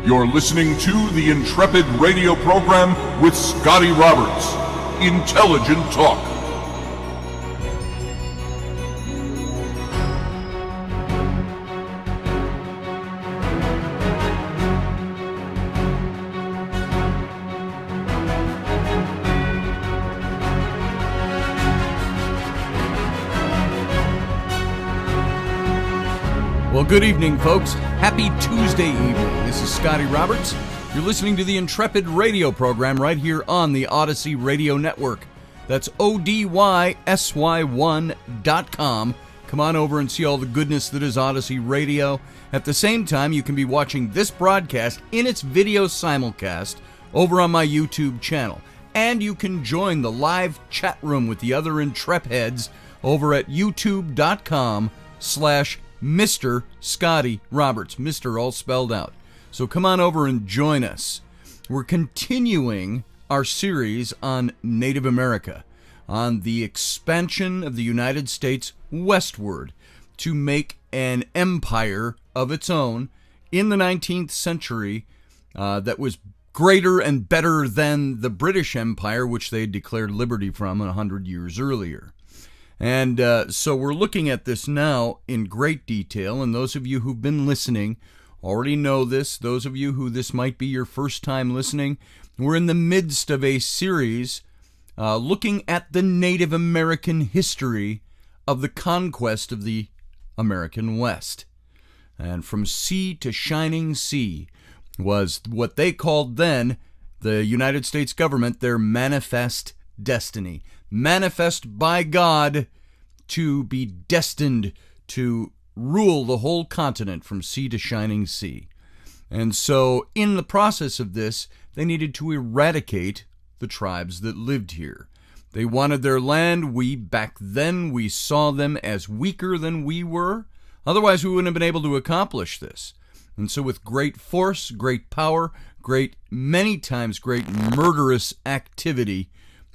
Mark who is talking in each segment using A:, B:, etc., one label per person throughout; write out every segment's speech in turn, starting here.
A: You're listening to the Intrepid radio program with Scotty Roberts. Intelligent talk.
B: Well, good evening, folks. Happy Tuesday evening. This is Scotty Roberts. You're listening to the Intrepid radio program right here on the Odyssey Radio Network. That's ODYSY1.com. Come on over and see all the goodness that is Odyssey Radio. At the same time, you can be watching this broadcast in its video simulcast over on my YouTube channel. And you can join the live chat room with the other Intrepheads over at youtube.com/Mr. Scotty Roberts. Mr. all spelled out. So come on over and join us. We're continuing our series on Native America, on the expansion of the United States westward to make an empire of its own in the 19th century that was greater and better than the British Empire, which they had declared liberty from 100 years earlier. And so we're looking at this now in great detail, and those of you who've been listening already know this. Those of you who this might be your first time listening, we're in the midst of a series looking at the Native American history of the conquest of the American West. And from sea to shining sea was what they called then, the United States government, their manifest destiny. Manifest by God to be destined to rule the whole continent from sea to shining sea. And so in the process of this, they needed to eradicate the tribes that lived here. They wanted their land. Back then, we saw them as weaker than we were. Otherwise, we wouldn't have been able to accomplish this. And so with great force, great power, many times great murderous activity,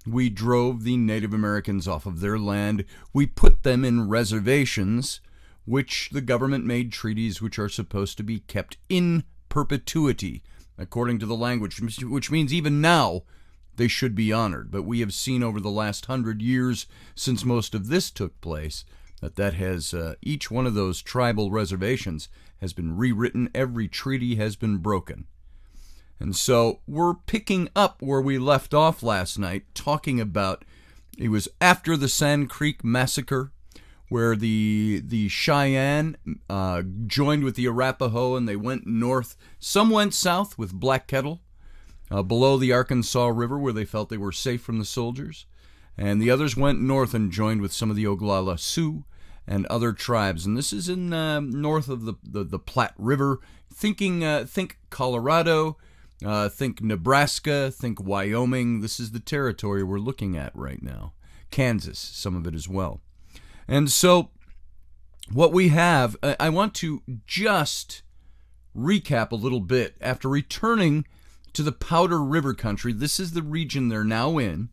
B: we drove the Native Americans off of their land. We put them in reservations, which the government made treaties which are supposed to be kept in perpetuity, according to the language, which means even now they should be honored. But we have seen over the last 100 years since most of this took place that has each one of those tribal reservations has been rewritten. Every treaty has been broken. And so we're picking up where we left off last night, talking about, it was after the Sand Creek Massacre, where the Cheyenne joined with the Arapaho, and they went north. Some went south with Black Kettle, below the Arkansas River, where they felt they were safe from the soldiers. And the others went north and joined with some of the Oglala Sioux and other tribes. And this is in north of the Platte River. Think Colorado, think Nebraska, think Wyoming. This is the territory we're looking at right now. Kansas, some of it as well. And so what we have, I want to just recap a little bit. After returning to the Powder River country, this is the region they're now in,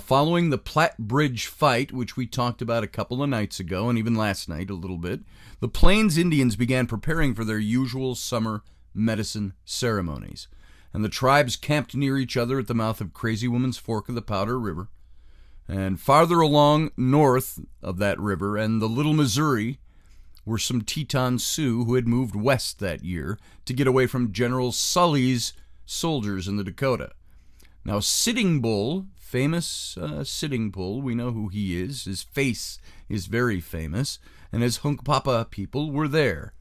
B: following the Platte Bridge fight, which we talked about a couple of nights ago, and even last night a little bit. The Plains Indians began preparing for their usual summer medicine ceremonies, and the tribes camped near each other at the mouth of Crazy Woman's Fork of the Powder River. And farther along north of that river and the Little Missouri were some Teton Sioux who had moved west that year to get away from General Sully's soldiers in the Dakota. Now Sitting Bull, famous Sitting Bull, we know who he is. His face is very famous, and his Hunkpapa people were there.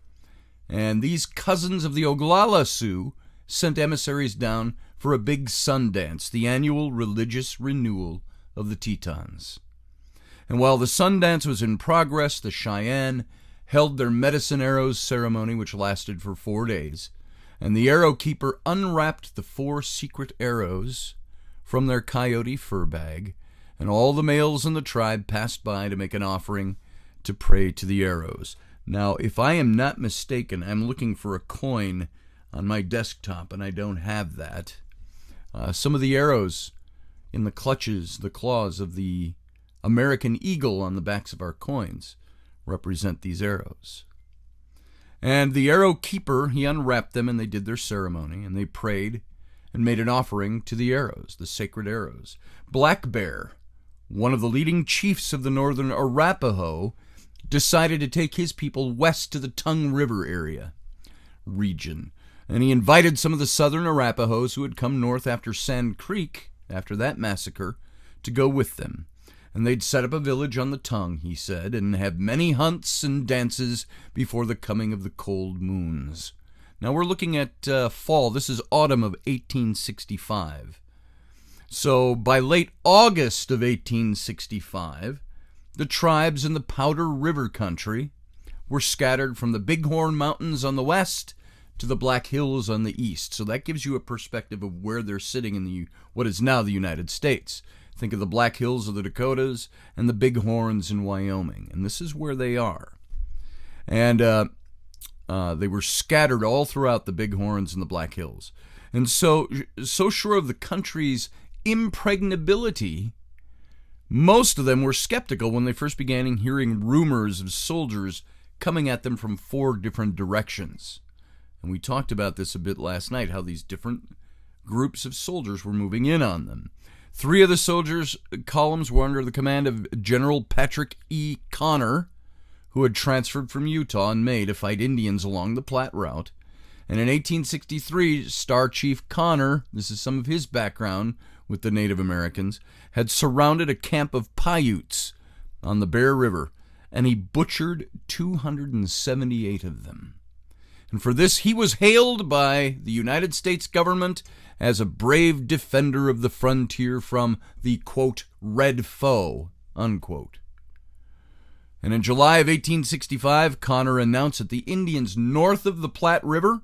B: And these cousins of the Oglala Sioux sent emissaries down for a big sun dance, the annual religious renewal of the Tetons. And while the sun dance was in progress, the Cheyenne held their medicine arrows ceremony, which lasted for 4 days, and the arrow keeper unwrapped the 4 secret arrows from their coyote fur bag, and all the males in the tribe passed by to make an offering to pray to the arrows. Now, if I am not mistaken, I'm looking for a coin on my desktop, and I don't have that. Some of the arrows in the clutches, the claws of the American eagle on the backs of our coins represent these arrows. And the arrow keeper, he unwrapped them, and they did their ceremony, and they prayed and made an offering to the arrows, the sacred arrows. Black Bear, one of the leading chiefs of the northern Arapaho, decided to take his people west to the Tongue River region. And he invited some of the southern Arapahoes who had come north after Sand Creek, after that massacre, to go with them. And they'd set up a village on the Tongue, he said, and have many hunts and dances before the coming of the cold moons. Now we're looking at fall. This is autumn of 1865. So by late August of 1865, the tribes in the Powder River country were scattered from the Bighorn Mountains on the west to the Black Hills on the east. So that gives you a perspective of where they're sitting in what is now the United States. Think of the Black Hills of the Dakotas and the Bighorns in Wyoming. And this is where they are. And they were scattered all throughout the Bighorns and the Black Hills. And so sure of the country's impregnability, most of them were skeptical when they first began hearing rumors of soldiers coming at them from 4 different directions. And we talked about this a bit last night, how these different groups of soldiers were moving in on them. 3 of the soldiers' columns were under the command of General Patrick E. Connor, who had transferred from Utah in May to fight Indians along the Platte Route. And in 1863, Star Chief Connor, this is some of his background with the Native Americans, had surrounded a camp of Paiutes on the Bear River, and he butchered 278 of them. And for this, he was hailed by the United States government as a brave defender of the frontier from the, quote, red foe, unquote. And in July of 1865, Connor announced that the Indians north of the Platte River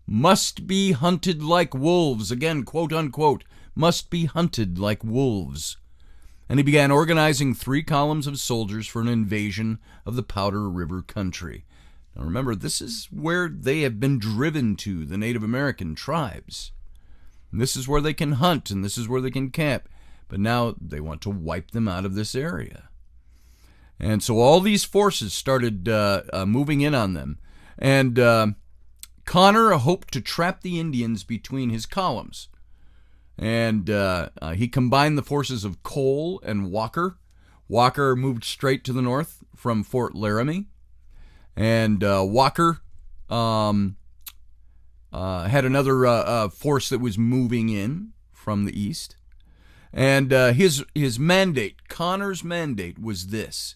B: must be hunted like wolves, again, quote, unquote, must be hunted like wolves. And he began organizing 3 columns of soldiers for an invasion of the Powder River country. Now remember, this is where they have been driven to, the Native American tribes. And this is where they can hunt, and this is where they can camp. But now they want to wipe them out of this area. And so all these forces started moving in on them. And Connor hoped to trap the Indians between his columns. And he combined the forces of Cole and Walker. Walker moved straight to the north from Fort Laramie. And Walker had another force that was moving in from the east. And his mandate, Connor's mandate, was this,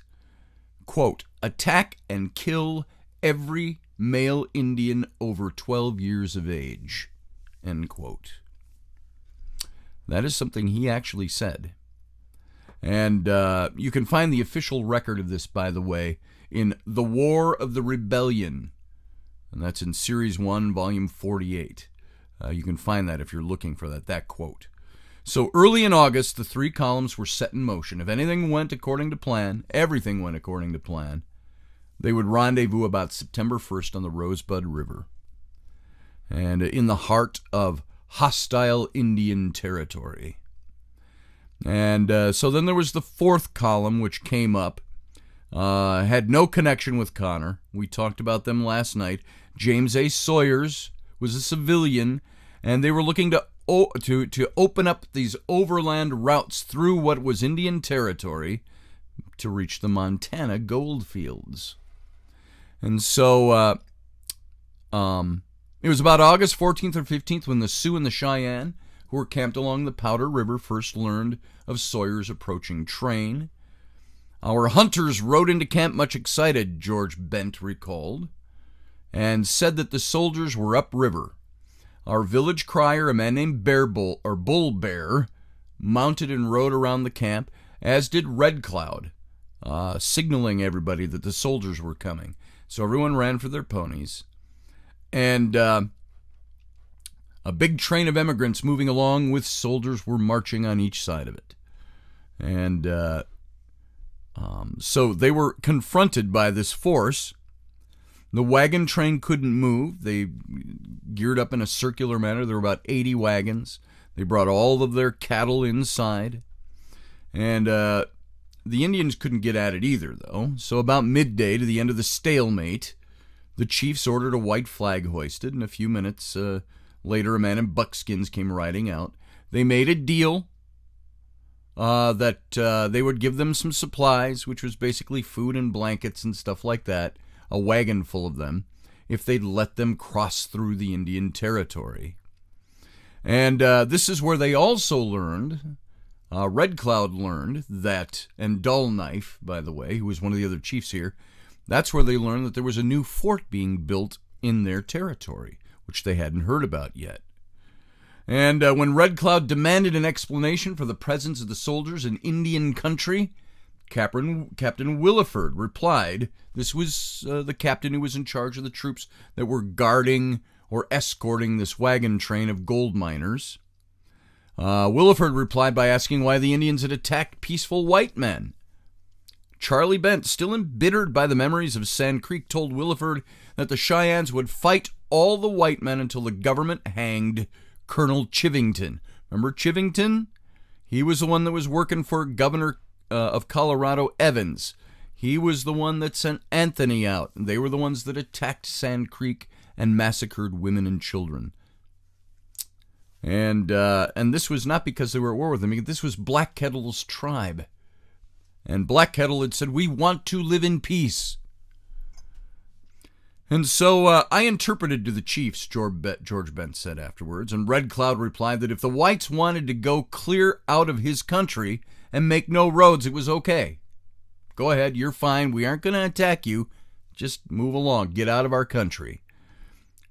B: quote, attack and kill every male Indian over 12 years of age, end quote. That is something he actually said. And you can find the official record of this, by the way, in The War of the Rebellion. And that's in Series 1, Volume 48. You can find that if you're looking for that quote. So early in August, the 3 columns were set in motion. If anything went according to plan, everything went according to plan, they would rendezvous about September 1st on the Rosebud River. And in the heart of hostile Indian territory. And so then there was the 4th column, which came up. Had no connection with Connor. We talked about them last night. James A. Sawyers was a civilian, and they were looking to open up these overland routes through what was Indian territory to reach the Montana gold fields. And so it was about August 14th or 15th when the Sioux and the Cheyenne, who were camped along the Powder River, first learned of Sawyer's approaching train. Our hunters rode into camp much excited, George Bent recalled, and said that the soldiers were upriver. Our village crier, a man named Bull Bear, mounted and rode around the camp, as did Red Cloud, signaling everybody that the soldiers were coming. So everyone ran for their ponies. And a big train of emigrants moving along with soldiers were marching on each side of it. And so they were confronted by this force. The wagon train couldn't move. They geared up in a circular manner. There were about 80 wagons. They brought all of their cattle inside. And the Indians couldn't get at it either, though. So about midday, to the end of the stalemate, the chiefs ordered a white flag hoisted, and a few minutes later, a man in buckskins came riding out. They made a deal that they would give them some supplies, which was basically food and blankets and stuff like that, a wagon full of them, if they'd let them cross through the Indian territory. And this is where they also learned, Red Cloud learned that, and Dull Knife, by the way, who was one of the other chiefs here, that's where they learned that there was a new fort being built in their territory, which they hadn't heard about yet. And when Red Cloud demanded an explanation for the presence of the soldiers in Indian country, Captain Williford replied, this was the captain who was in charge of the troops that were guarding or escorting this wagon train of gold miners. Williford replied by asking why the Indians had attacked peaceful white men. Charlie Bent, still embittered by the memories of Sand Creek, told Williford that the Cheyennes would fight all the white men until the government hanged Colonel Chivington. Remember Chivington? He was the one that was working for Governor of Colorado, Evans. He was the one that sent Anthony out. They were the ones that attacked Sand Creek and massacred women and children. And this was not because they were at war with them. This was Black Kettle's tribe. And Black Kettle had said, we want to live in peace. And so I interpreted to the chiefs, George Bent said afterwards, and Red Cloud replied that if the whites wanted to go clear out of his country and make no roads, it was okay. Go ahead, you're fine, we aren't going to attack you, just move along, get out of our country.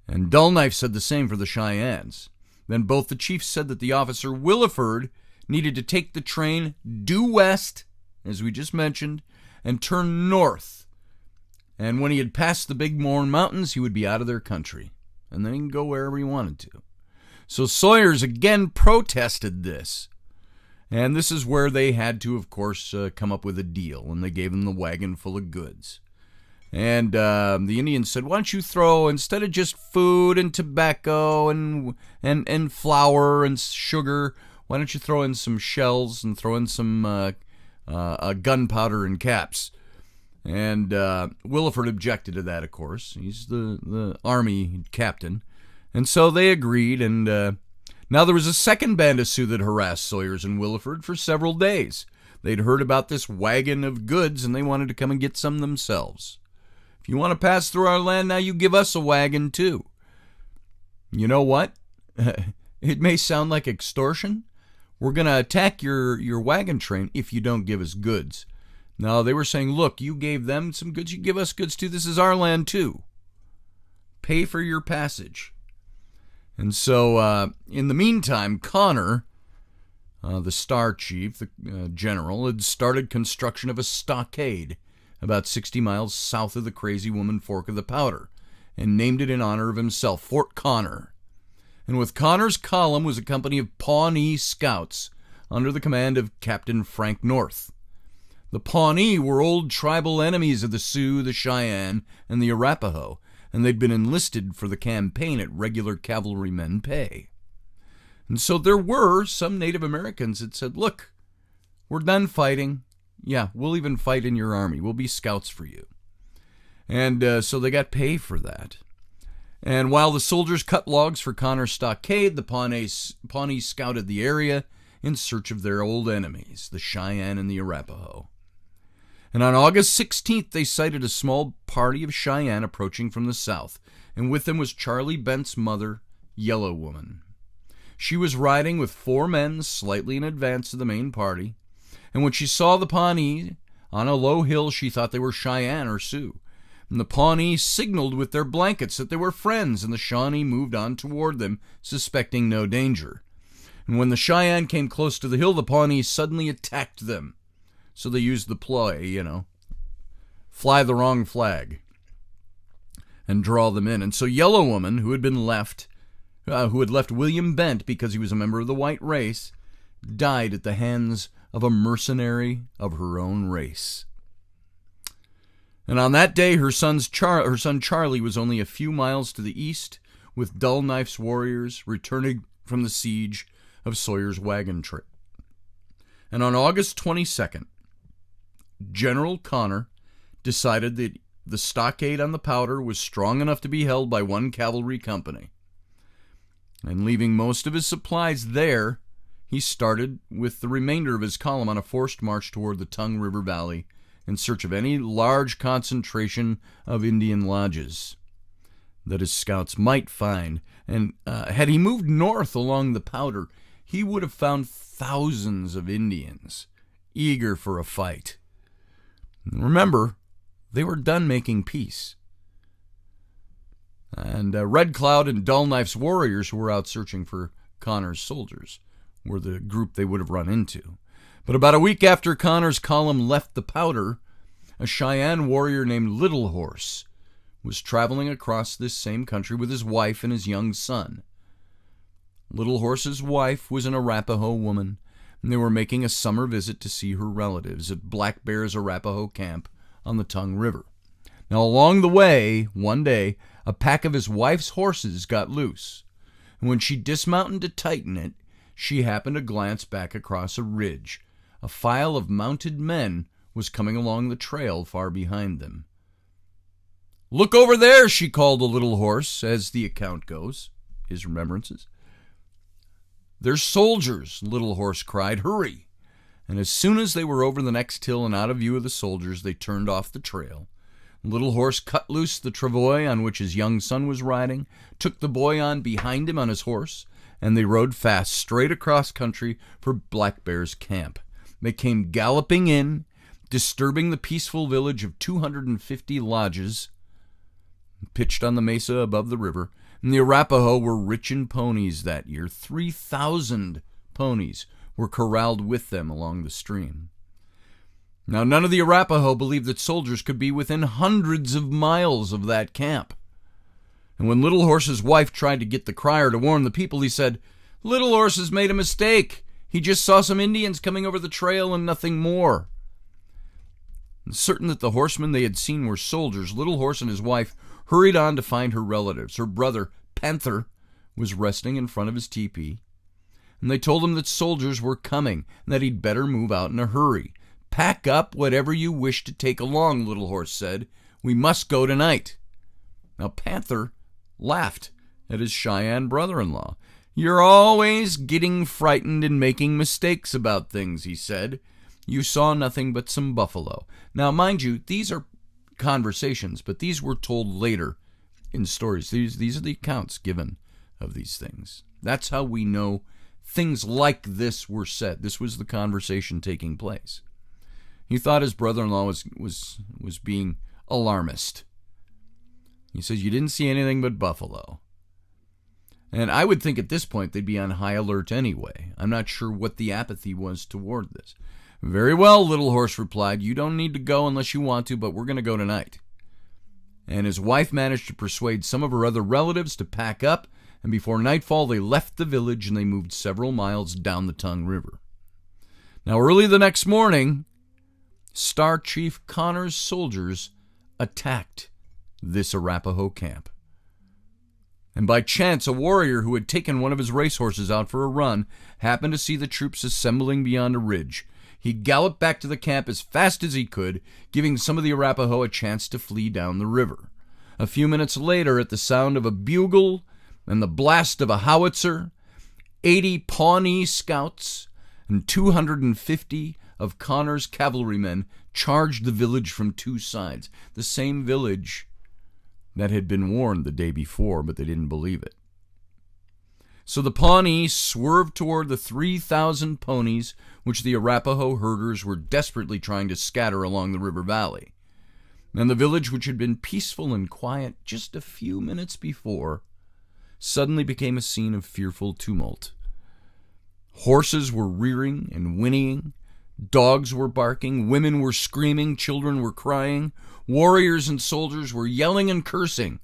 B: And Dull Knife said the same for the Cheyennes. Then both the chiefs said that the officer Williford needed to take the train due west, as we just mentioned, and turn north. And when he had passed the Big Horn Mountains, he would be out of their country. And then he can go wherever he wanted to. So Sawyers again protested this. And this is where they had to, of course, come up with a deal. And they gave him the wagon full of goods. And the Indians said, why don't you throw, instead of just food and tobacco and flour and sugar, why don't you throw in some shells and throw in some gunpowder and caps? And Williford objected to that, of course. He's the army captain. And so they agreed, and now there was a second band of Sioux that harassed Sawyers and Williford for several days. They'd heard about this wagon of goods, and they wanted to come and get some themselves. If you want to pass through our land, now you give us a wagon, too. You know what? It may sound like extortion. We're going to attack your wagon train if you don't give us goods. No, they were saying, look, you gave them some goods, you give us goods too. This is our land too. Pay for your passage. And so, in the meantime, Connor, the Star Chief, the general, had started construction of a stockade about 60 miles south of the Crazy Woman Fork of the Powder, and named it in honor of himself, Fort Connor. And with Connor's column was a company of Pawnee scouts under the command of Captain Frank North. The Pawnee were old tribal enemies of the Sioux, the Cheyenne, and the Arapaho, and they'd been enlisted for the campaign at regular cavalrymen pay. And so there were some Native Americans that said, look, we're done fighting. Yeah, we'll even fight in your army. We'll be scouts for you. And so they got pay for that. And while the soldiers cut logs for Connor's stockade, the Pawnee scouted the area in search of their old enemies, the Cheyenne and the Arapaho. And on August 16th, they sighted a small party of Cheyenne approaching from the south, and with them was Charlie Bent's mother, Yellow Woman. She was riding with 4 men slightly in advance of the main party, and when she saw the Pawnee on a low hill, she thought they were Cheyenne or Sioux. And the Pawnee signaled with their blankets that they were friends, and the Shawnee moved on toward them, suspecting no danger. And when the Cheyenne came close to the hill, the Pawnee suddenly attacked them. So they used the ploy, fly the wrong flag and draw them in. And so Yellow Woman, who had left William Bent because he was a member of the white race, died at the hands of a mercenary of her own race. And on that day, her son Charlie was only a few miles to the east, with Dull Knife's warriors returning from the siege of Sawyer's wagon train. And on August 22nd, General Connor decided that the stockade on the Powder was strong enough to be held by one cavalry company. And leaving most of his supplies there, he started with the remainder of his column on a forced march toward the Tongue River Valley in search of any large concentration of Indian lodges that his scouts might find. And had he moved north along the Powder, he would have found thousands of Indians eager for a fight. Remember, they were done making peace. And Red Cloud and Dull Knife's warriors, who were out searching for Connor's soldiers, were the group they would have run into. But about a week after Connor's column left the Powder, a Cheyenne warrior named Little Horse was traveling across this same country with his wife and his young son. Little Horse's wife was an Arapaho woman, and they were making a summer visit to see her relatives at Black Bear's Arapaho camp on the Tongue River. Now, along the way, one day, a pack of his wife's horses got loose, and when she dismounted to tighten it, she happened to glance back across a ridge. A file of mounted men was coming along the trail far behind them. "Look over there," she called to Little Horse, as the account goes, his remembrances. "There's soldiers," Little Horse cried. "Hurry!" And as soon as they were over the next hill and out of view of the soldiers, they turned off the trail. Little Horse cut loose the travois on which his young son was riding, took the boy on behind him on his horse, and they rode fast straight across country for Black Bear's camp. They came galloping in, disturbing the peaceful village of 250 lodges pitched on the mesa above the river. And the Arapaho were rich in ponies that year. 3,000 ponies were corralled with them along the stream. Now, none of the Arapaho believed that soldiers could be within hundreds of miles of that camp. And when Little Horse's wife tried to get the crier to warn the people, he said, "Little Horse has made a mistake. He just saw some Indians coming over the trail and nothing more." And certain that the horsemen they had seen were soldiers, Little Horse and his wife hurried on to find her relatives. Her brother, Panther, was resting in front of his teepee, and they told him that soldiers were coming and that he'd better move out in a hurry. "Pack up whatever you wish to take along," Little Horse said. "We must go tonight." Now Panther laughed at his Cheyenne brother-in-law. "You're always getting frightened and making mistakes about things," he said. "You saw nothing but some buffalo." Now, mind you, these are conversations, but these were told later in stories. These are the accounts given of these things. That's how we know things like this were said. This was the conversation taking place. He thought his brother-in-law was being alarmist. He says, "You didn't see anything but buffalo." And I would think at this point they'd be on high alert anyway. I'm not sure what the apathy was toward this. "Very well," Little Horse replied. "You don't need to go unless you want to, but we're going to go tonight." And his wife managed to persuade some of her other relatives to pack up, and before nightfall they left the village and they moved several miles down the Tongue River. Now, early the next morning, Star Chief Connor's soldiers attacked this Arapaho camp. And by chance, a warrior who had taken one of his racehorses out for a run happened to see the troops assembling beyond a ridge. He galloped back to the camp as fast as he could, giving some of the Arapaho a chance to flee down the river. A few minutes later, at the sound of a bugle and the blast of a howitzer, 80 Pawnee scouts and 250 of Connor's cavalrymen charged the village from two sides, the same village that had been warned the day before, but they didn't believe it. So the Pawnee swerved toward the 3,000 ponies which the Arapaho herders were desperately trying to scatter along the river valley. And the village, which had been peaceful and quiet just a few minutes before, suddenly became a scene of fearful tumult. Horses were rearing and whinnying, dogs were barking, women were screaming, children were crying, warriors and soldiers were yelling and cursing.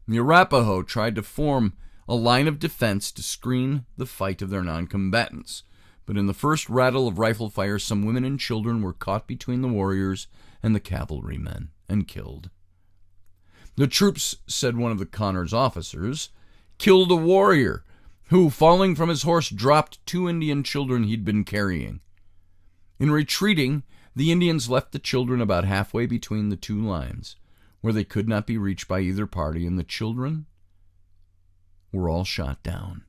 B: The Arapaho tried to form a line of defense to screen the fight of their non-combatants. But in the first rattle of rifle fire, some women and children were caught between the warriors and the cavalrymen and killed. The troops, said one of the Connors officers, killed a warrior who, falling from his horse, dropped 2 Indian children he'd been carrying. In retreating, the Indians left the children about halfway between the 2 lines, where they could not be reached by either party, and the children were all shot down.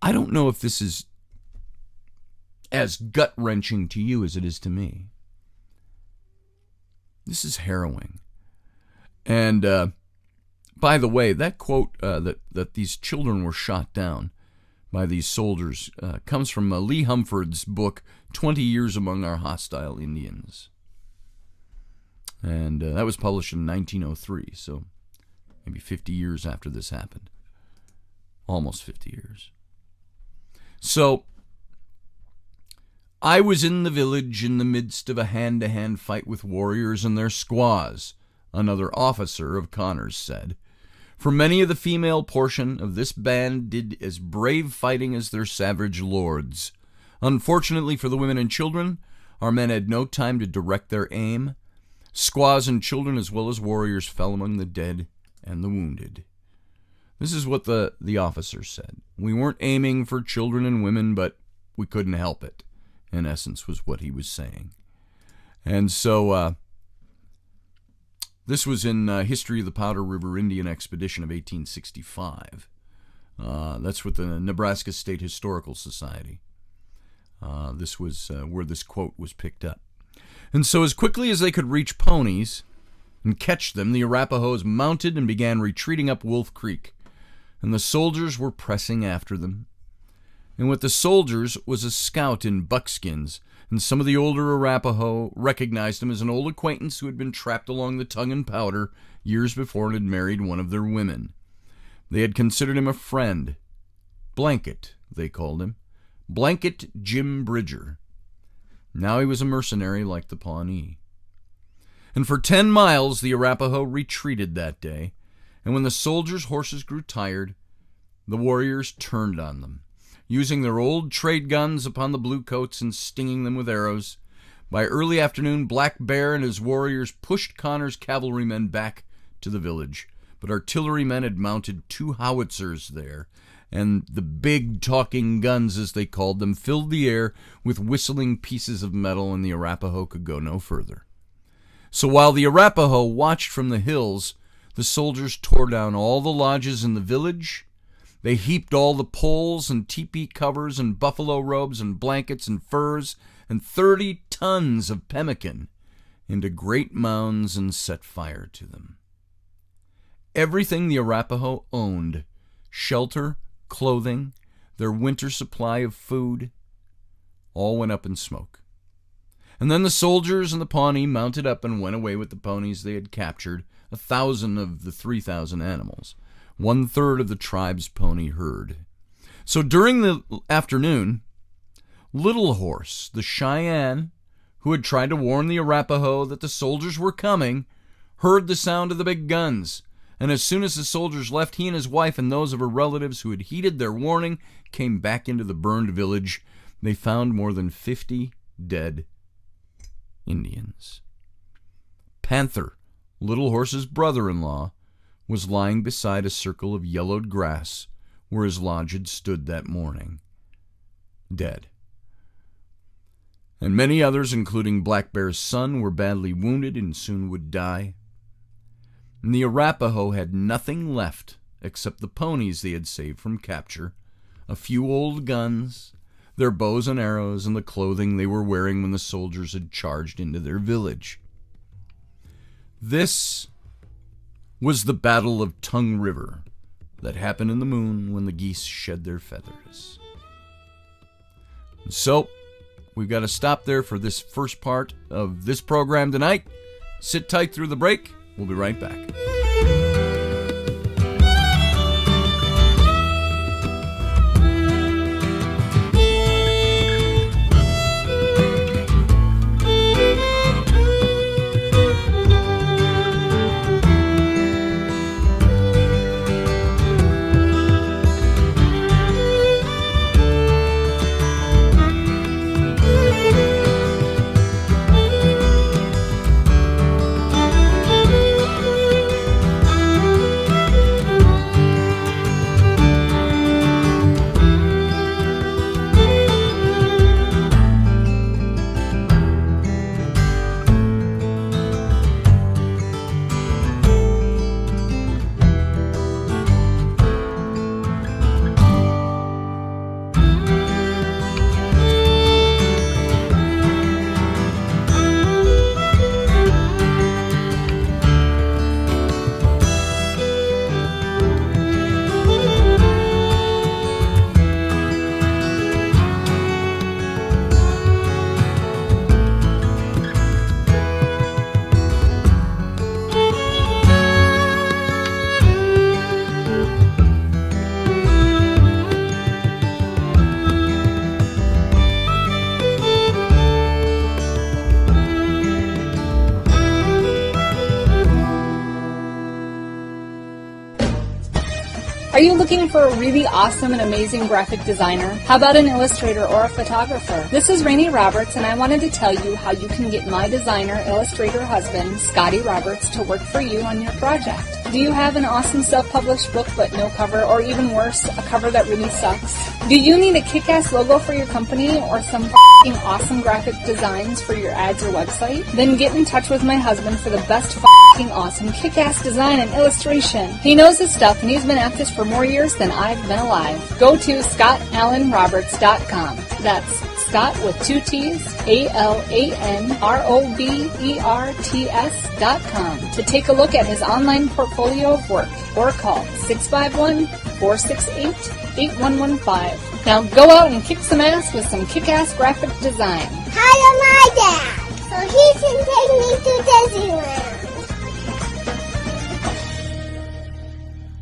B: I don't know if this is as gut-wrenching to you as it is to me. This is harrowing. And by the way, that quote that these children were shot down by these soldiers comes from Lee Humford's book, 20 Years Among Our Hostile Indians. And that was published in 1903, so maybe 50 years after this happened. Almost 50 years. So, I was in the village in the midst of a hand-to-hand fight with warriors and their squaws, another officer of Connors said. For many of the female portion of this band did as brave fighting as their savage lords. Unfortunately for the women and children, our men had no time to direct their aim. Squaws and children as well as warriors fell among the dead and the wounded. This is what the officer said. We weren't aiming for children and women, but we couldn't help it, in essence, was what he was saying. And so this was in History of the Powder River Indian Expedition of 1865. That's with the Nebraska State Historical Society. This was where this quote was picked up. And so as quickly as they could reach ponies and catch them, the Arapahoes mounted and began retreating up Wolf Creek, and the soldiers were pressing after them. And with the soldiers was a scout in buckskins, and some of the older Arapaho recognized him as an old acquaintance who had been trapped along the Tongue and Powder years before and had married one of their women. They had considered him a friend. Blanket, they called him. Blanket Jim Bridger. Now he was a mercenary like the Pawnee. And for 10 miles the Arapaho retreated that day, and when the soldiers' horses grew tired, the warriors turned on them, using their old trade guns upon the bluecoats and stinging them with arrows. By early afternoon, Black Bear and his warriors pushed Connor's cavalrymen back to the village, but artillerymen had mounted 2 howitzers there, and the big talking guns, as they called them, filled the air with whistling pieces of metal, and the Arapaho could go no further. So while the Arapaho watched from the hills, the soldiers tore down all the lodges in the village. They heaped all the poles and teepee covers and buffalo robes and blankets and furs and 30 tons of pemmican into great mounds and set fire to them. Everything the Arapaho owned, shelter, clothing, their winter supply of food, all went up in smoke. And then the soldiers and the Pawnee mounted up and went away with the ponies they had captured, 1,000 of the 3,000 animals, 1/3 of the tribe's pony herd. So during the afternoon, Little Horse, the Cheyenne, who had tried to warn the Arapaho that the soldiers were coming, heard the sound of the big guns, and as soon as the soldiers left, he and his wife and those of her relatives who had heeded their warning came back into the burned village. They found more than 50 dead Indians. Panther, Little Horse's brother-in-law, was lying beside a circle of yellowed grass where his lodge had stood that morning, dead. And many others, including Black Bear's son, were badly wounded and soon would die. And the Arapaho had nothing left except the ponies they had saved from capture, a few old guns, their bows and arrows, and the clothing they were wearing when the soldiers had charged into their village. This was the Battle of Tongue River that happened in the moon when the geese shed their feathers. So, we've got to stop there for this first part of this program tonight. Sit tight through the break. We'll be right back.
C: you looking for a really awesome and amazing graphic designer? How about an illustrator or a photographer? This is Rainey Roberts, and I wanted to tell you how you can get my designer, illustrator husband, Scotty Roberts, to work for you on your project. Do you have an awesome self-published book but no cover, or even worse, a cover that really sucks? Do you need a kick-ass logo for your company or some f***ing awesome graphic designs for your ads or website? Then get in touch with my husband for the best f***ing awesome kick-ass design and illustration. He knows his stuff and he's been at this for more years than I've been alive. Go to ScottAllenRoberts.com. That's Scott with 2 T's, ALANROBERTS.com to take a look at his online portfolio of work, or call 651-468-8115. Now go out and kick some ass with some kick-ass graphic design.
D: Hire my dad so he can take me to Disneyland.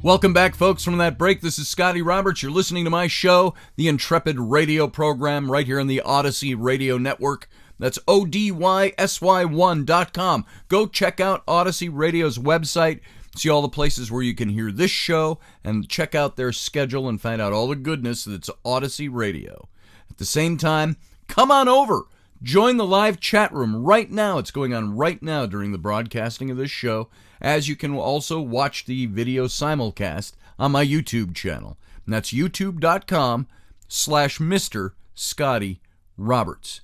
B: Welcome back, folks, from that break. This is Scotty Roberts. You're listening to my show, the Intrepid radio program, right here on the Odyssey Radio Network. That's ODYSY1.com. Go check out Odyssey Radio's website. See all the places where you can hear this show and check out their schedule and find out all the goodness that's Odyssey Radio. At the same time, come on over. Join the live chat room right now. It's going on right now during the broadcasting of this show, as you can also watch the video simulcast on my YouTube channel. And that's youtube.com/Mr. Scotty Roberts.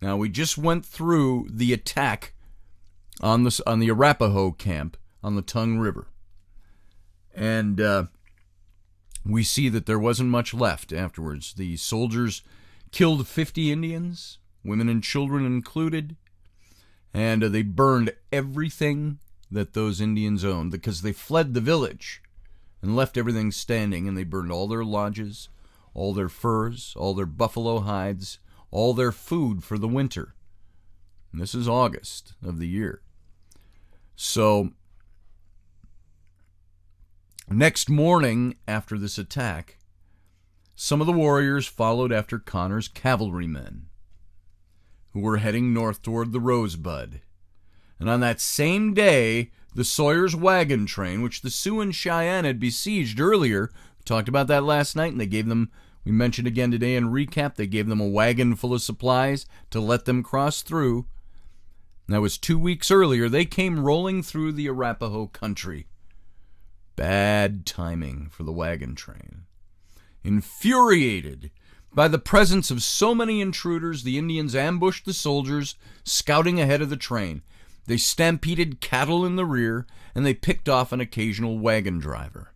B: Now, we just went through the attack on the Arapaho camp on the Tongue River. And we see that there wasn't much left afterwards. The soldiers killed 50 Indians, women and children included, and they burned everything that those Indians owned because they fled the village and left everything standing, and they burned all their lodges, all their furs, all their buffalo hides, all their food for the winter. And this is August of the year. So next morning after this attack, some of the warriors followed after Connor's cavalrymen, who were heading north toward the Rosebud. And on that same day, the Sawyer's wagon train, which the Sioux and Cheyenne had besieged earlier, we talked about that last night, and they gave them, we mentioned again today in recap, they gave them a wagon full of supplies to let them cross through. That was 2 weeks earlier. They came rolling through the Arapaho country. Bad timing for the wagon train. Infuriated by the presence of so many intruders, the Indians ambushed the soldiers scouting ahead of the train. They stampeded cattle in the rear, and they picked off an occasional wagon driver.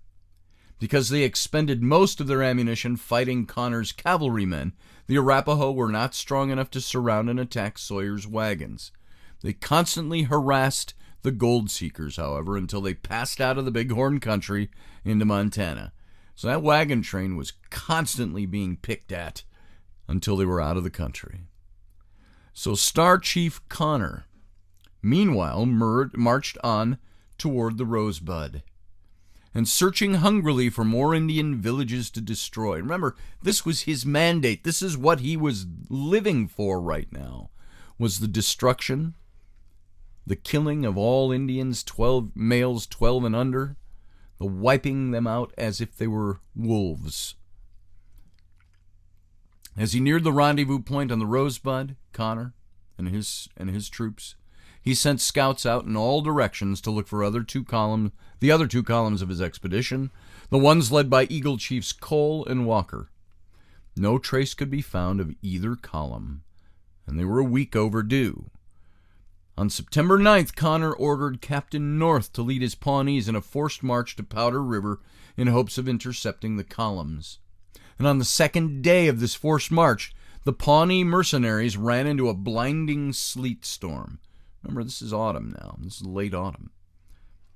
B: Because they expended most of their ammunition fighting Connor's cavalrymen, the Arapaho were not strong enough to surround and attack Sawyer's wagons. They constantly harassed the gold seekers, however, until they passed out of the Bighorn country into Montana. So that wagon train was constantly being picked at until they were out of the country. So Star Chief Connor, meanwhile, marched on toward the Rosebud, and searching hungrily for more Indian villages to destroy. Remember, this was his mandate. This is what he was living for right now, was the destruction, the killing of all Indians, 12 males 12 and under, the wiping them out as if they were wolves. As he neared the rendezvous point on the Rosebud, Connor and his troops, he sent scouts out in all directions to look for the other two columns of his expedition, the ones led by Eagle Chiefs Cole and Walker. No trace could be found of either column, and they were a week overdue. On September 9th, Connor ordered Captain North to lead his Pawnees in a forced march to Powder River in hopes of intercepting the columns. And on the second day of this forced march, the Pawnee mercenaries ran into a blinding sleet storm. Remember, this is autumn now. This is late autumn.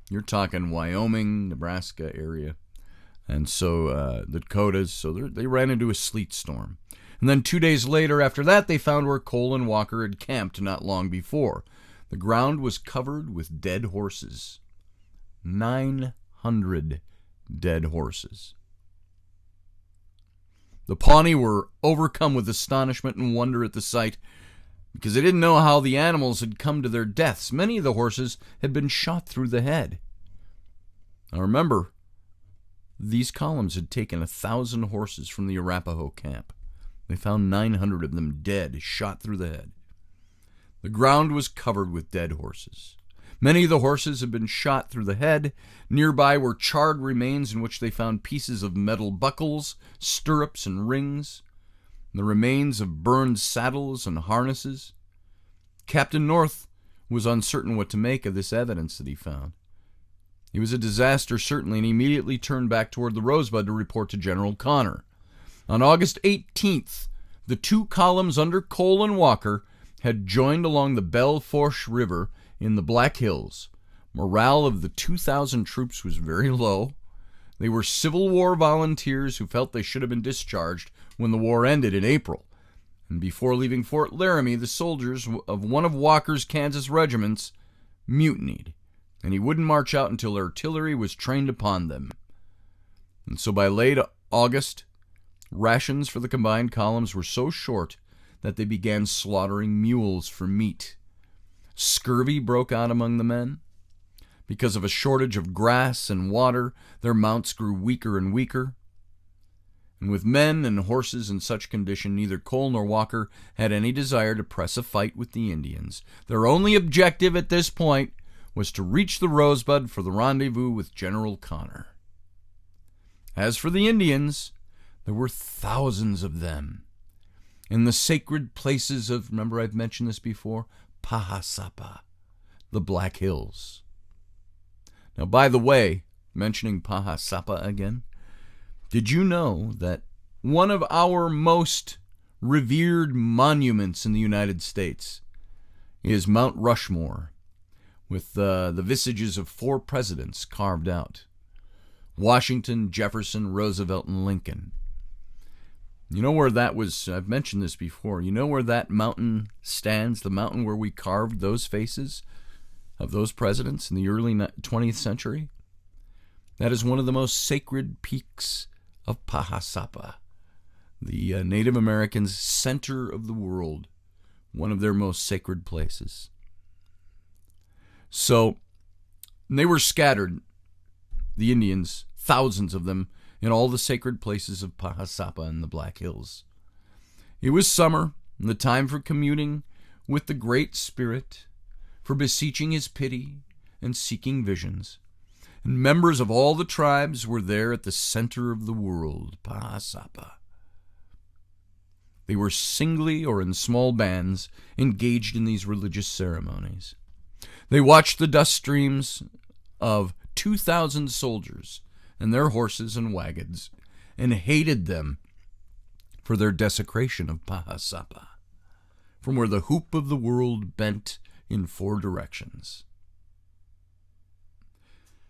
B: You're talking Wyoming, Nebraska area, and so the Dakotas. So they ran into a sleet storm. And then 2 days later, after that, they found where Cole and Walker had camped not long before. The ground was covered with dead horses. 900 dead horses. The Pawnee were overcome with astonishment and wonder at the sight, because they didn't know how the animals had come to their deaths. Many of the horses had been shot through the head. Now remember, these columns had taken 1,000 horses from the Arapaho camp. They found 900 of them dead, shot through the head. The ground was covered with dead horses. Many of the horses had been shot through the head. Nearby were charred remains in which they found pieces of metal buckles, stirrups, and rings, the remains of burned saddles and harnesses. Captain North was uncertain what to make of this evidence that he found. It was a disaster, certainly, and he immediately turned back toward the Rosebud to report to General Connor. On August 18th, the two columns under Cole and Walker had joined along the Belle Fourche River in the Black Hills. Morale of the 2,000 troops was very low. They were Civil War volunteers who felt they should have been discharged when the war ended in April. And before leaving Fort Laramie, the soldiers of one of Walker's Kansas regiments mutinied, and he wouldn't march out until artillery was trained upon them. And so by late August, rations for the combined columns were so short that they began slaughtering mules for meat. Scurvy broke out among the men. Because of a shortage of grass and water, their mounts grew weaker and weaker. And with men and horses in such condition, neither Cole nor Walker had any desire to press a fight with the Indians. Their only objective at this point was to reach the Rosebud for the rendezvous with General Connor. As for the Indians, there were thousands of them. In the sacred places of, remember I've mentioned this before, Pahasapa, the Black Hills. Now, by the way, mentioning Pahasapa again, did you know that one of our most revered monuments in the United States is Mount Rushmore, with the visages of 4 presidents carved out? Washington, Jefferson, Roosevelt, and Lincoln. You know where that was? I've mentioned this before. You know where that mountain stands, the mountain where we carved those faces of those presidents in the early 20th century? That is one of the most sacred peaks of Pahasapa, the Native Americans' center of the world, one of their most sacred places. So they were scattered, the Indians, thousands of them, in all the sacred places of Pahasapa and the Black Hills. It was summer, and the time for communing with the Great Spirit, for beseeching his pity and seeking visions. And members of all the tribes were there at the center of the world, Pahasapa. They were singly or in small bands engaged in these religious ceremonies. They watched the dust streams of 2,000 soldiers and their horses and wagons, and hated them for their desecration of Pahasapa, from where the hoop of the world bent in 4 directions.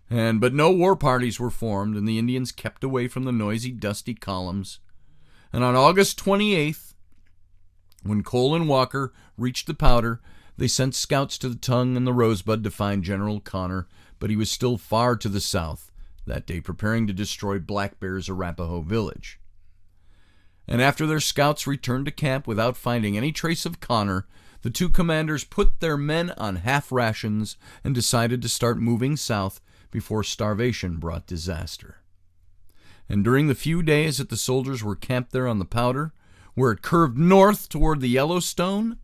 B: But no war parties were formed, and the Indians kept away from the noisy, dusty columns. And on August 28th, when Cole and Walker reached the Powder, they sent scouts to the Tongue and the Rosebud to find General Connor, but he was still far to the south that day, preparing to destroy Black Bear's Arapaho village. And after their scouts returned to camp without finding any trace of Connor, the 2 commanders put their men on half rations and decided to start moving south before starvation brought disaster. And during the few days that the soldiers were camped there on the Powder, where it curved north toward the Yellowstone,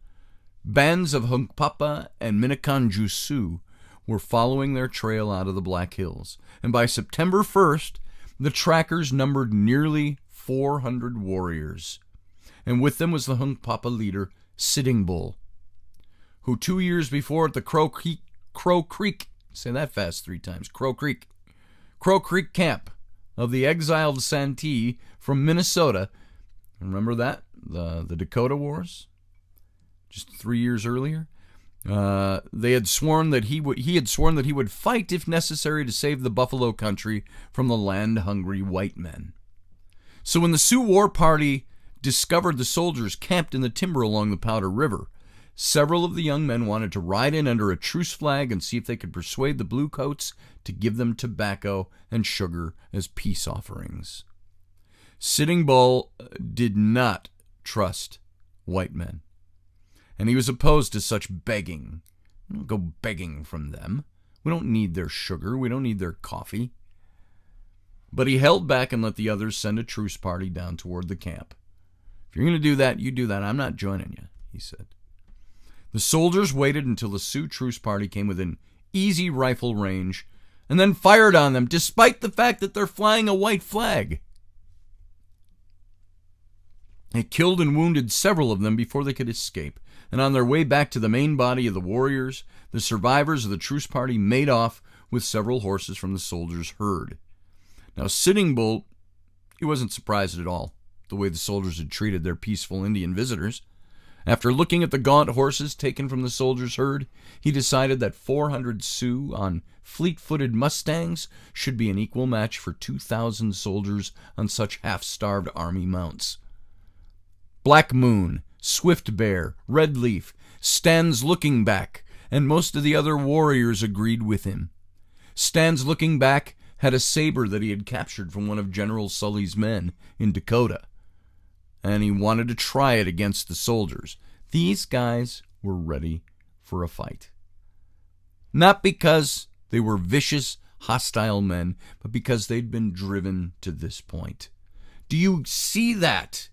B: bands of Hunkpapa and Minneconjou Sioux were following their trail out of the Black Hills. And by September 1st, the trackers numbered nearly 400 warriors. And with them was the Hunkpapa leader, Sitting Bull, who 2 years before at the Crow Creek, say that fast 3 times, Crow Creek camp of the exiled Santee from Minnesota. Remember that? The Dakota Wars? Just 3 years earlier? They had sworn that he would fight if necessary to save the buffalo country from the land-hungry white men. So when the Sioux War Party discovered the soldiers camped in the timber along the Powder River, several of the young men wanted to ride in under a truce flag and see if they could persuade the Bluecoats to give them tobacco and sugar as peace offerings. Sitting Bull did not trust white men, and he was opposed to such begging. We don't go begging from them. We don't need their sugar. We don't need their coffee. But he held back and let the others send a truce party down toward the camp. If you're going to do that, you do that. I'm not joining you, he said. The soldiers waited until the Sioux truce party came within easy rifle range and then fired on them, despite the fact that they're flying a white flag. They killed and wounded several of them before they could escape, and on their way back to the main body of the warriors, the survivors of the truce party made off with several horses from the soldiers' herd. Now, Sitting Bull, he wasn't surprised at all the way the soldiers had treated their peaceful Indian visitors. After looking at the gaunt horses taken from the soldiers' herd, he decided that 400 Sioux on fleet-footed Mustangs should be an equal match for 2,000 soldiers on such half-starved army mounts. Black Moon, Swift Bear, Red Leaf, Stan's Looking Back, and most of the other warriors agreed with him. Stan's Looking Back had a saber that he had captured from one of General Sully's men in Dakota, and he wanted to try it against the soldiers. These guys were ready for a fight. Not because they were vicious, hostile men, but because they'd been driven to this point. Do you see that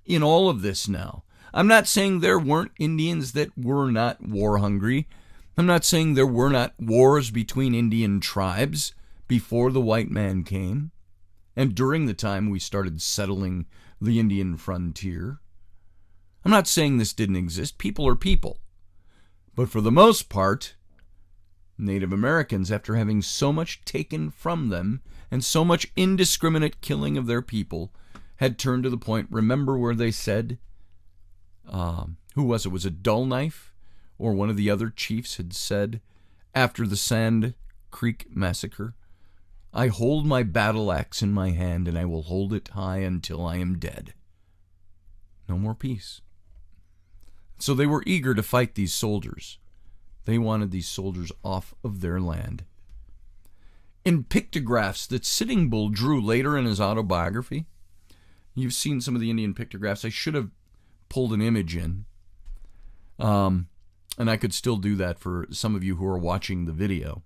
B: in all of this now? I'm not saying there weren't Indians that were not war-hungry. I'm not saying there were not wars between Indian tribes before the white man came, and during the time we started settling the Indian frontier. I'm not saying this didn't exist. People are people. But for the most part, Native Americans, after having so much taken from them and so much indiscriminate killing of their people, had turned to the point, remember where they said, who was it? Was it Dull Knife? Or one of the other chiefs had said, after the Sand Creek Massacre, I hold my battle axe in my hand, and I will hold it high until I am dead. No more peace. So they were eager to fight these soldiers. They wanted these soldiers off of their land. In pictographs that Sitting Bull drew later in his autobiography, you've seen some of the Indian pictographs. I should have pulled an image in, and I could still do that for some of you who are watching the video.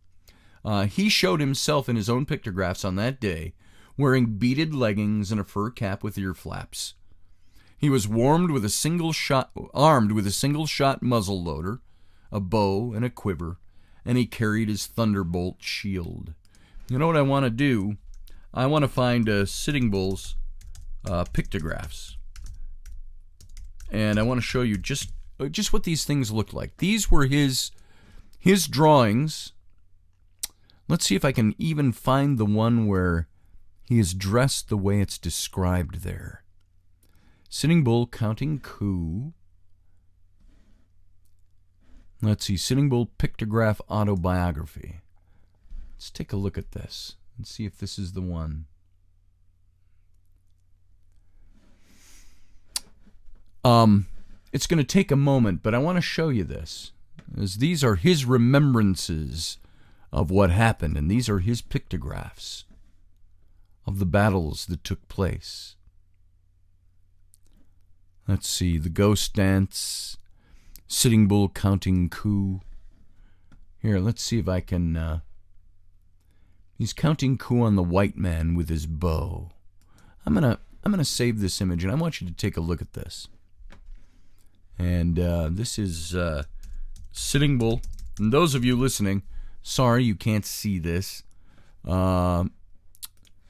B: He showed himself in his own pictographs on that day wearing beaded leggings and a fur cap with ear flaps. He was armed with a single shot muzzle loader, a bow, and a quiver, and he carried his thunderbolt shield. You know what I want to do? I want to find Sitting Bull's pictographs, and I want to show you just what these things look like. These were his drawings. Let's see if I can even find the one where he is dressed the way it's described there. Sitting Bull counting coup. Let's see, Sitting Bull pictograph autobiography. Let's take a look at this and see if this is the one. It's going to take a moment, but I want to show you this, as these are his remembrances of what happened, and these are his pictographs of the battles that took place. Let's see, the Ghost Dance, Sitting Bull counting coup. Here, let's see if I can... he's counting coup on the white man with his bow. I'm gonna save this image, and I want you to take a look at this. And this is Sitting Bull. And those of you listening, sorry you can't see this, but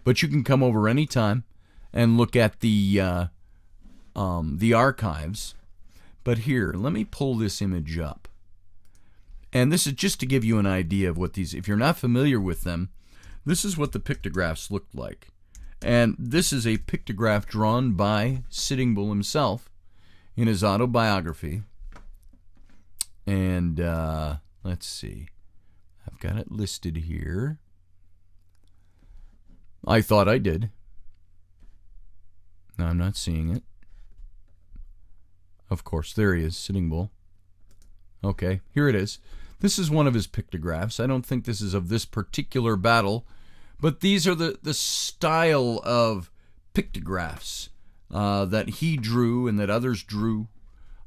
B: you can come over anytime and look at the archives. But here, let me pull this image up. And this is just to give you an idea of what these, if you're not familiar with them, this is what the pictographs looked like. And this is a pictograph drawn by Sitting Bull himself in his autobiography. And let's see. I've got it listed here. I thought I did. No, I'm not seeing it. Of course, there he is, Sitting Bull. Okay, here it is. This is one of his pictographs. I don't think this is of this particular battle, but these are the style of pictographs that he drew and that others drew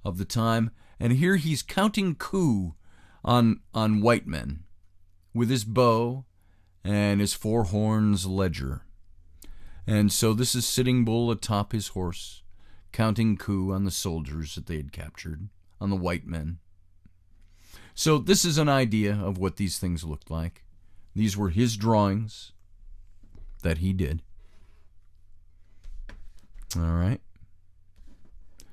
B: of the time. And here he's counting coup on white men with his bow and his four horns ledger. And so this is Sitting Bull atop his horse, counting coup on the soldiers that they had captured, on the white men. So this is an idea of what these things looked like. These were his drawings that he did. All right.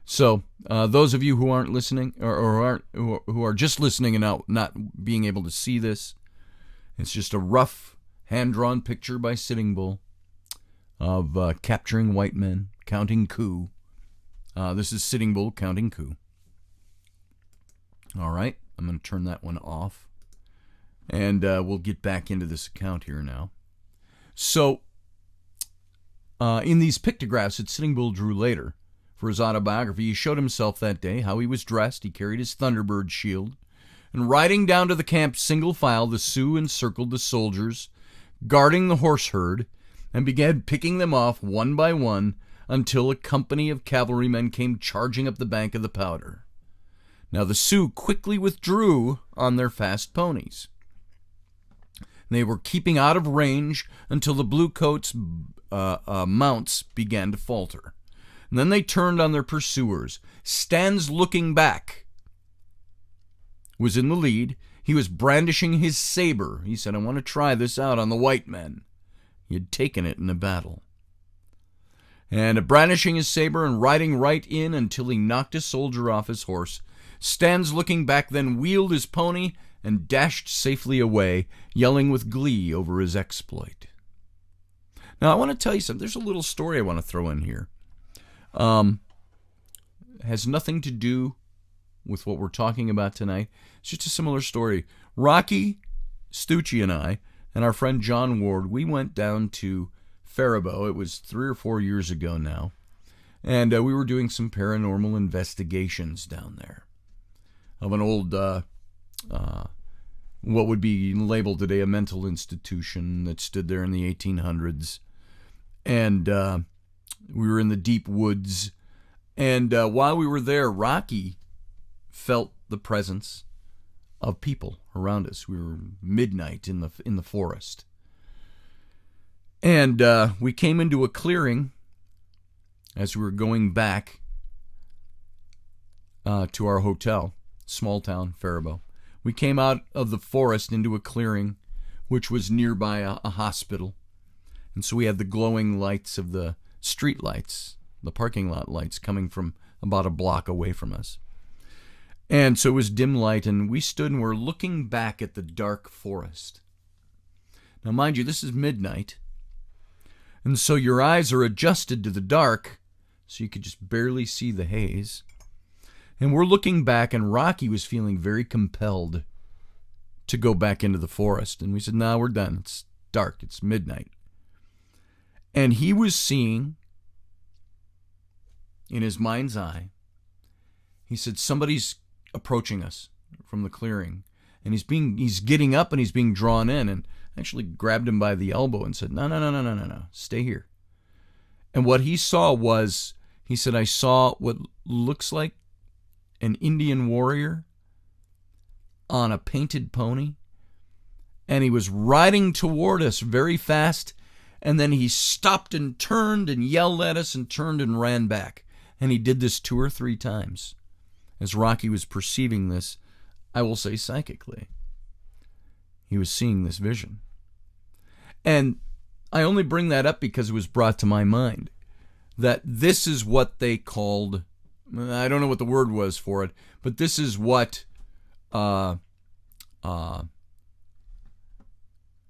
B: So those of you who aren't listening, or who are just listening and not being able to see this, it's just a rough hand-drawn picture by Sitting Bull of capturing white men, counting coup. This is Sitting Bull counting coup. All right, I'm going to turn that one off, and we'll get back into this account here now. So, in these pictographs that Sitting Bull drew later for his autobiography, he showed himself that day, how he was dressed. He carried his Thunderbird shield, and riding down to the camp single file, the Sioux encircled the soldiers, guarding the horse herd, and began picking them off one by one until a company of cavalrymen came charging up the bank of the Powder. Now the Sioux quickly withdrew on their fast ponies. They were keeping out of range until the Bluecoats' mounts began to falter. And then they turned on their pursuers. Stan's looking back was in the lead. He was brandishing his saber. He said, I want to try this out on the white men. He had taken it in a battle. And brandishing his saber and riding right in until he knocked a soldier off his horse, Stan's looking back then wheeled his pony and dashed safely away, yelling with glee over his exploit. Now, I want to tell you something. There's a little story I want to throw in here. Has nothing to do with what we're talking about tonight. It's just a similar story. Rocky Stucci and I and our friend John Ward, we went down to Faribault. It was 3 or 4 years ago now. And we were doing some paranormal investigations down there of an old, what would be labeled today a mental institution that stood there in the 1800s. And we were in the deep woods. And while we were there, Rocky felt the presence of people around us. We were midnight in the forest. And we came into a clearing as we were going back to our hotel, small town, Faribault. We came out of the forest into a clearing which was nearby a hospital. And so we had the glowing lights of the street lights, the parking lot lights coming from about a block away from us. And so it was dim light, and we stood and were looking back at the dark forest. Now, mind you, this is midnight. And so your eyes are adjusted to the dark, so you could just barely see the haze. And we're looking back, and Rocky was feeling very compelled to go back into the forest. And we said, no, we're done. It's dark. It's midnight. And he was seeing, in his mind's eye, he said, somebody's approaching us from the clearing. And he's getting up and he's being drawn in, and actually grabbed him by the elbow and said, no, stay here. And what he saw was, he said, I saw what looks like an Indian warrior on a painted pony, and he was riding toward us very fast, and then he stopped and turned and yelled at us and turned and ran back. And he did this 2 or 3 times. As Rocky was perceiving this, I will say psychically, he was seeing this vision. And I only bring that up because it was brought to my mind that this is what they called, I don't know what the word was for it, but this is what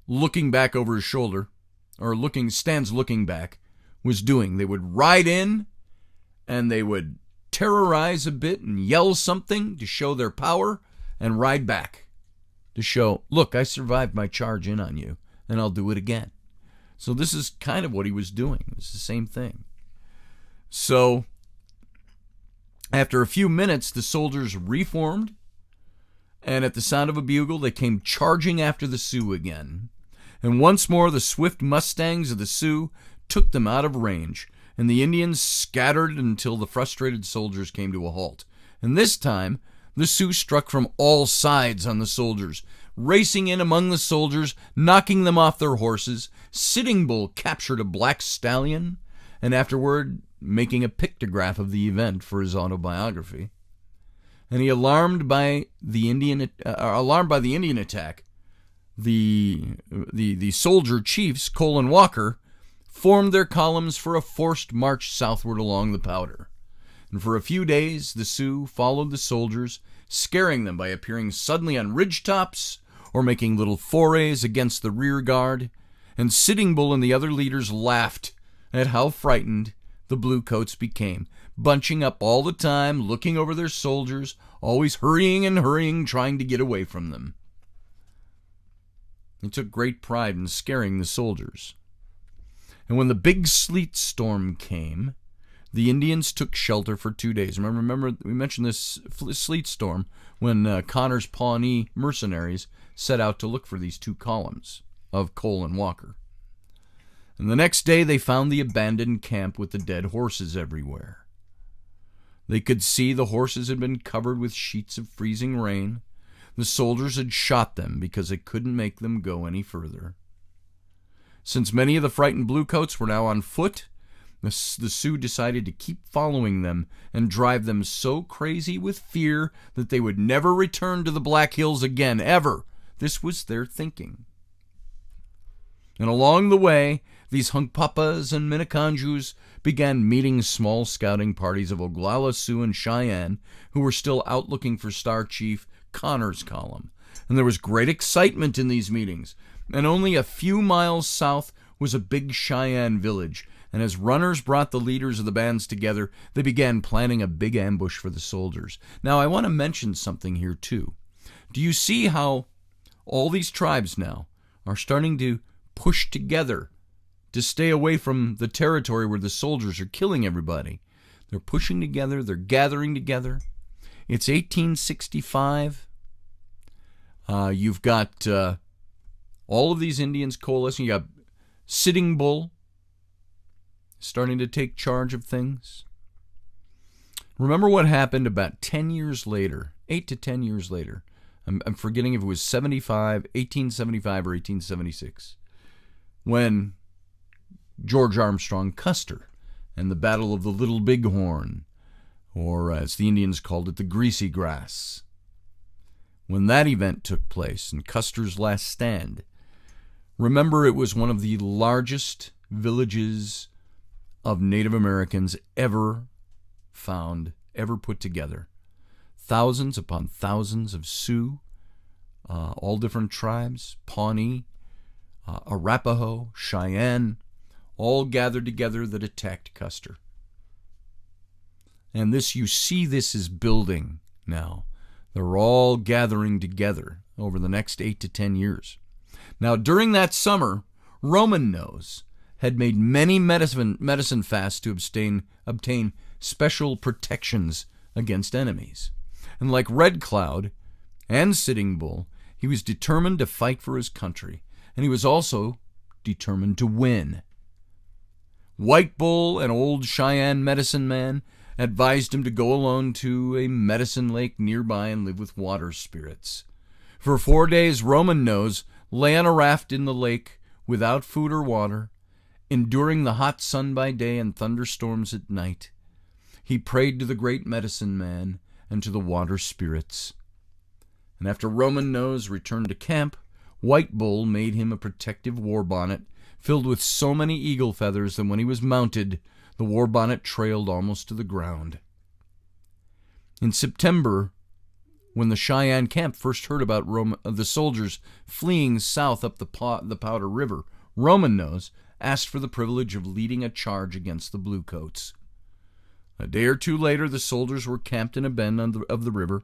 B: looking back over his shoulder, or Stan's looking back, was doing. They would ride in and they would terrorize a bit and yell something to show their power, and ride back to show, look, I survived my charge in on you, and I'll do it again. So this is kind of what he was doing. It's the same thing. So after a few minutes, the soldiers reformed, and at the sound of a bugle, they came charging after the Sioux again. And once more, the swift mustangs of the Sioux took them out of range, and the Indians scattered until the frustrated soldiers came to a halt. And this time, The Sioux struck from all sides on the soldiers, racing in among the soldiers, knocking them off their horses. Sitting Bull captured a black stallion, and afterward making a pictograph of the event for his autobiography. And he, alarmed by the Indian attack, the soldier chiefs, Cole and Walker, formed their columns for a forced march southward along the Powder. And for a few days, the Sioux followed the soldiers, scaring them by appearing suddenly on ridgetops or making little forays against the rear guard. And Sitting Bull and the other leaders laughed at how frightened the Bluecoats became, bunching up all the time, looking over their soldiers, always hurrying, trying to get away from them. They took great pride in scaring the soldiers. And when the big sleet storm came, the Indians took shelter for 2 days. Remember we mentioned this sleet storm when Connor's Pawnee mercenaries set out to look for these two columns of Cole and Walker. And the next day they found the abandoned camp with the dead horses everywhere. They could see the horses had been covered with sheets of freezing rain. The soldiers had shot them because they couldn't make them go any further. Since many of the frightened Bluecoats were now on foot, the Sioux decided to keep following them and drive them so crazy with fear that they would never return to the Black Hills again, ever. This was their thinking. And along the way, these Hunkpapas and Minneconjous began meeting small scouting parties of Oglala Sioux and Cheyenne who were still out looking for Star Chief Connor's column. And there was great excitement in these meetings. And only a few miles south was a big Cheyenne village. And as runners brought the leaders of the bands together, they began planning a big ambush for the soldiers. Now, I want to mention something here, too. Do you see how all these tribes now are starting to push together to stay away from the territory where the soldiers are killing everybody? They're pushing together. They're gathering together. It's 1865. You've got all of these Indians coalescing. You got Sitting Bull starting to take charge of things. Remember what happened about 10 years later, 8 to 10 years later. I'm forgetting if it was 1875 or 1876, when George Armstrong Custer and the Battle of the Little Bighorn, or as the Indians called it, the Greasy Grass. When that event took place and Custer's last stand, remember it was one of the largest villages of Native Americans ever found, ever put together. Thousands upon thousands of Sioux, all different tribes, Pawnee, Arapaho, Cheyenne, all gathered together that attacked Custer. And this, you see this is building now. They're all gathering together over the next 8 to 10 years. Now, during that summer, Roman Nose had made many medicine fasts to obtain special protections against enemies. And like Red Cloud and Sitting Bull, he was determined to fight for his country, and he was also determined to win. White Bull, an old Cheyenne medicine man, advised him to go alone to a medicine lake nearby and live with water spirits. For 4 days, Roman Nose lay on a raft in the lake without food or water, enduring the hot sun by day and thunderstorms at night. He prayed to the great medicine man and to the water spirits. And after Roman Nose returned to camp, White Bull made him a protective war bonnet filled with so many eagle feathers that when he was mounted, the war bonnet trailed almost to the ground. In September, when the Cheyenne camp first heard about the soldiers fleeing south up the Powder River, Roman Nose asked for the privilege of leading a charge against the Bluecoats. A day or two later, the soldiers were camped in a bend of the river,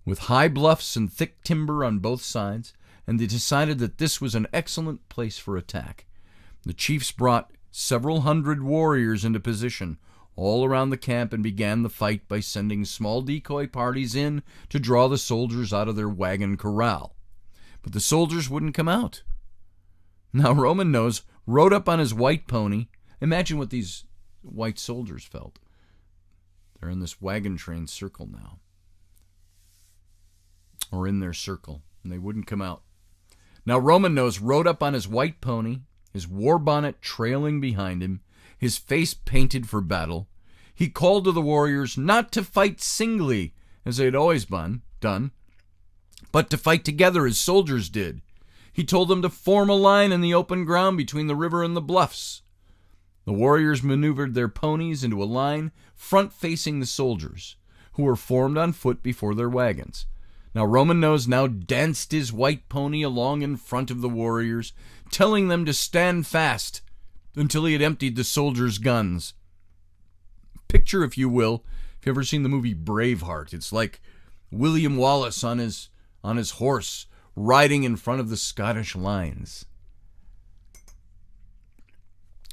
B: with high bluffs and thick timber on both sides, and they decided that this was an excellent place for attack. The chiefs brought several hundred warriors into position all around the camp and began the fight by sending small decoy parties in to draw the soldiers out of their wagon corral. But the soldiers wouldn't come out. Now Roman Nose rode up on his white pony. Imagine what these white soldiers felt. They're in this wagon train circle now. or in their circle, and they wouldn't come out. Now Roman Nose rode up on his white pony, his war bonnet trailing behind him, his face painted for battle. He called to the warriors not to fight singly, as they had always done, but to fight together as soldiers did. He told them to form a line in the open ground between the river and the bluffs. The warriors maneuvered their ponies into a line front-facing the soldiers, who were formed on foot before their wagons. Now Roman Nose now danced his white pony along in front of the warriors, telling them to stand fast until he had emptied the soldiers' guns. Picture, if you will, if you've ever seen the movie Braveheart, it's like William Wallace on his horse riding in front of the Scottish lines.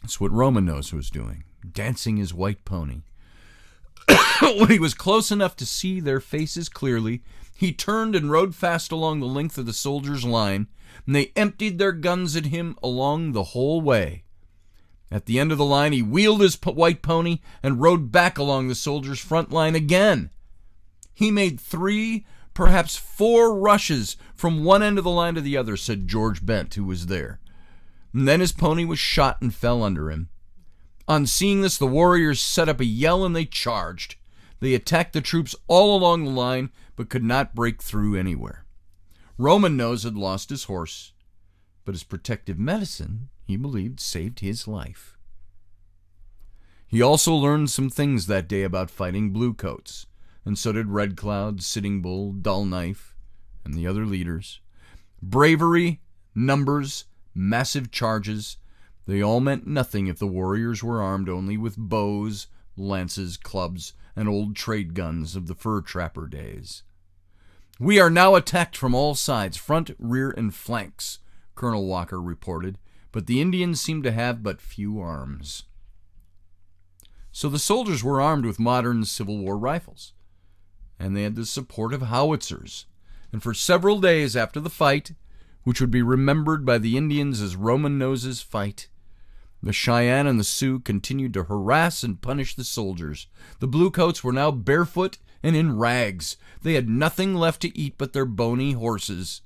B: That's what Roman Nose was doing, dancing his white pony. When he was close enough to see their faces clearly, he turned and rode fast along the length of the soldiers' line, and they emptied their guns at him along the whole way. At the end of the line, he wheeled his white pony and rode back along the soldiers' front line again. He made 3, perhaps 4 rushes from one end of the line to the other, said George Bent, who was there. And then his pony was shot and fell under him. On seeing this, the warriors set up a yell and they charged. They attacked the troops all along the line, but could not break through anywhere. Roman Nose had lost his horse, but his protective medicine, he believed, saved his life. He also learned some things that day about fighting bluecoats, and so did Red Cloud, Sitting Bull, Dull Knife, and the other leaders. Bravery, numbers, massive charges, they all meant nothing if the warriors were armed only with bows, lances, clubs, and old trade guns of the fur trapper days. "We are now attacked from all sides, front, rear, and flanks," Colonel Walker reported, but the Indians seemed to have but few arms. So the soldiers were armed with modern Civil War rifles, and they had the support of howitzers. And for several days after the fight, which would be remembered by the Indians as Roman Nose's fight, the Cheyenne and the Sioux continued to harass and punish the soldiers. The bluecoats were now barefoot and in rags. They had nothing left to eat but their bony horses,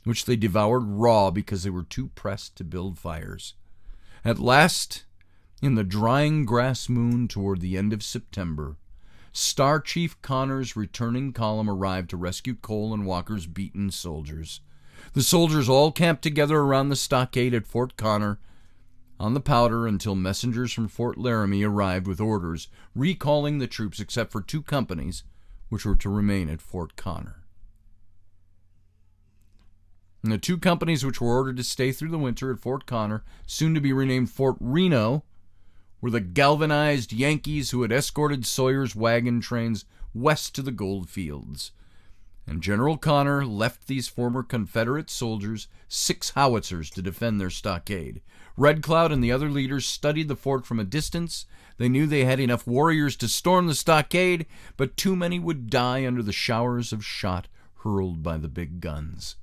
B: which they devoured raw because they were too pressed to build fires. At last, in the drying grass moon toward the end of September, Star Chief Connor's returning column arrived to rescue Cole and Walker's beaten soldiers. The soldiers all camped together around the stockade at Fort Connor on the Powder until messengers from Fort Laramie arrived with orders recalling the troops except for 2 companies which were to remain at Fort Connor. And the 2 companies which were ordered to stay through the winter at Fort Connor, soon to be renamed Fort Reno, were the galvanized Yankees who had escorted Sawyer's wagon trains west to the gold fields. And General Connor left these former Confederate soldiers 6 howitzers to defend their stockade. Red Cloud and the other leaders studied the fort from a distance. They knew they had enough warriors to storm the stockade, but too many would die under the showers of shot hurled by the big guns.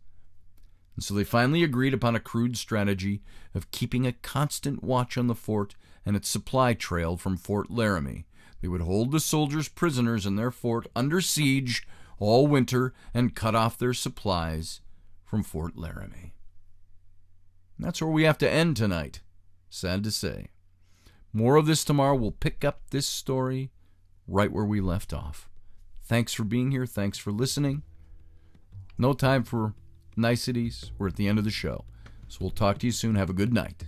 B: And so they finally agreed upon a crude strategy of keeping a constant watch on the fort and its supply trail from Fort Laramie. They would hold the soldiers prisoners in their fort under siege all winter and cut off their supplies from Fort Laramie. And that's where we have to end tonight, sad to say. More of this tomorrow. We'll pick up this story right where we left off. Thanks for being here. Thanks for listening. No time for niceties. We're at the end of the show. So we'll talk to you soon. Have a good night.